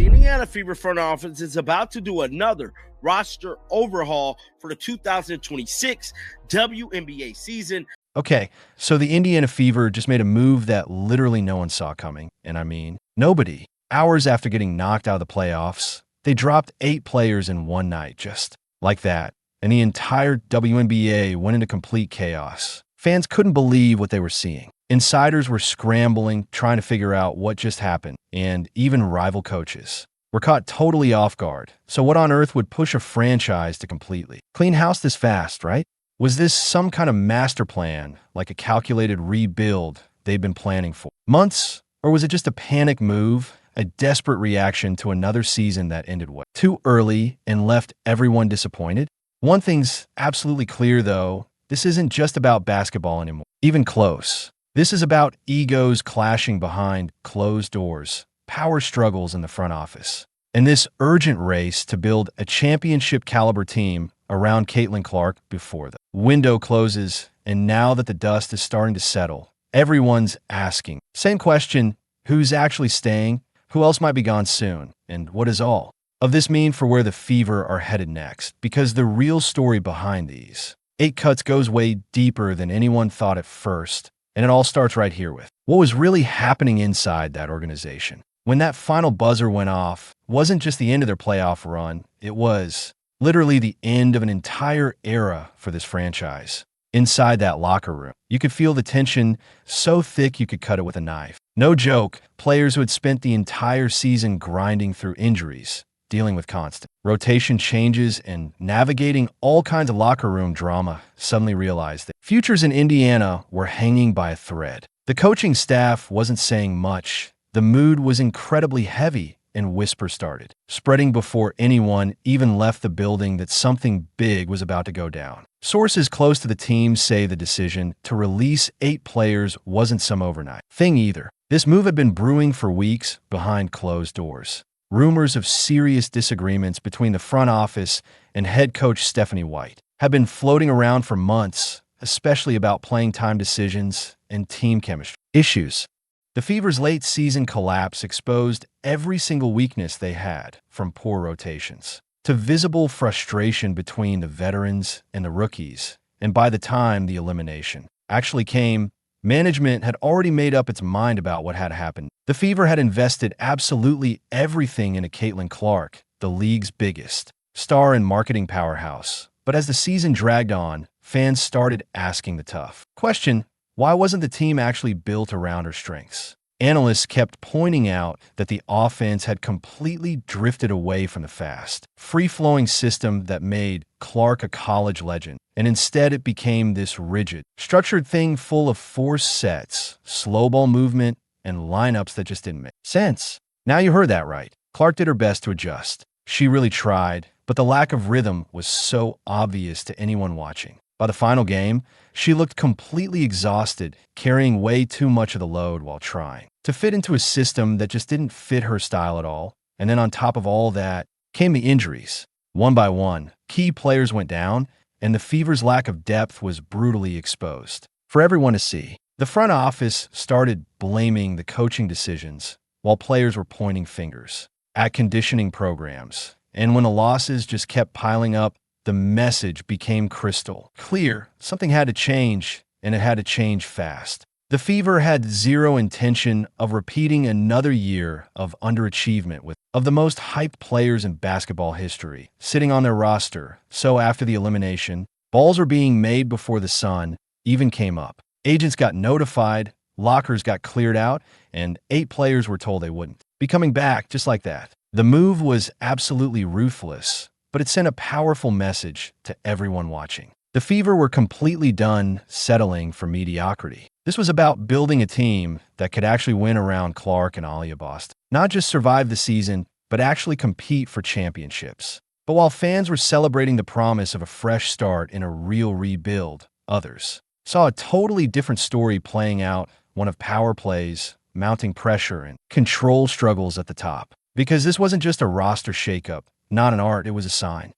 The Indiana Fever front office is about to do another roster overhaul for the 2026 WNBA season. Okay, so the Indiana Fever just made a move that literally no one saw coming. And I mean, nobody. Hours after getting knocked out of the playoffs, they dropped 8 players in one night, just like that. And the entire WNBA went into complete chaos. Fans couldn't believe what they were seeing. Insiders were scrambling, trying to figure out what just happened, and even rival coaches were caught totally off guard. So what on earth would push a franchise to completely clean house this fast, right? Was this some kind of master plan, like a calculated rebuild they'd been planning for months? Or was it just a panic move, a desperate reaction to another season that ended too early and left everyone disappointed? One thing's absolutely clear, though. This isn't just about basketball anymore, even close. This is about egos clashing behind closed doors, power struggles in the front office, and this urgent race to build a championship-caliber team around Caitlin Clark before the window closes. And now that the dust is starting to settle, everyone's asking. Same question: who's actually staying? Who else might be gone soon? And what does all of this mean for where the Fever are headed next? Because the real story behind these 8 cuts goes way deeper than anyone thought at first. And it all starts right here with what was really happening inside that organization. When that final buzzer went off, it wasn't just the end of their playoff run, it was literally the end of an entire era for this franchise. Inside that locker room, you could feel the tension so thick you could cut it with a knife. No joke, players who had spent the entire season grinding through injuries, dealing with constant rotation changes, and navigating all kinds of locker room drama, suddenly realized that futures in Indiana were hanging by a thread. The coaching staff wasn't saying much. The mood was incredibly heavy, and whispers started spreading before anyone even left the building that something big was about to go down. Sources close to the team say the decision to release 8 players wasn't some overnight thing either. This move had been brewing for weeks behind closed doors. Rumors of serious disagreements between the front office and head coach Stephanie White had been floating around for months, especially about playing time decisions and team chemistry issues. The Fever's late season collapse exposed every single weakness they had, from poor rotations to visible frustration between the veterans and the rookies. And by the time the elimination actually came, management had already made up its mind about what had happened. The Fever had invested absolutely everything into Caitlin Clark, the league's biggest star and marketing powerhouse. But as the season dragged on, fans started asking the tough question: why wasn't the team actually built around her strengths? Analysts kept pointing out that the offense had completely drifted away from the fast, free-flowing system that made Clark a college legend, and instead it became this rigid, structured thing full of forced sets, slow ball movement, and lineups that just didn't make sense. Now you heard that right. Clark did her best to adjust. She really tried, but the lack of rhythm was so obvious to anyone watching. By the final game, she looked completely exhausted, carrying way too much of the load while trying to fit into a system that just didn't fit her style at all. And then on top of all that came the injuries. One by one, key players went down, and the Fever's lack of depth was brutally exposed for everyone to see. The front office started blaming the coaching decisions, while players were pointing fingers at conditioning programs. And when the losses just kept piling up, the message became crystal clear. Something had to change, and it had to change fast. The Fever had zero intention of repeating another year of underachievement with the most hyped players in basketball history sitting on their roster. So after the elimination, balls were being made before the sun even came up. Agents got notified, lockers got cleared out, and 8 players were told they wouldn't be coming back just like that. The move was absolutely ruthless, but it sent a powerful message to everyone watching. The Fever were completely done settling for mediocrity. This was about building a team that could actually win around Clark and Alia Boston. Not just survive the season, but actually compete for championships. But while fans were celebrating the promise of a fresh start in a real rebuild, others saw a totally different story playing out, one of power plays, mounting pressure, and control struggles at the top. Because this wasn't just a roster shakeup, not an art, it was a sign.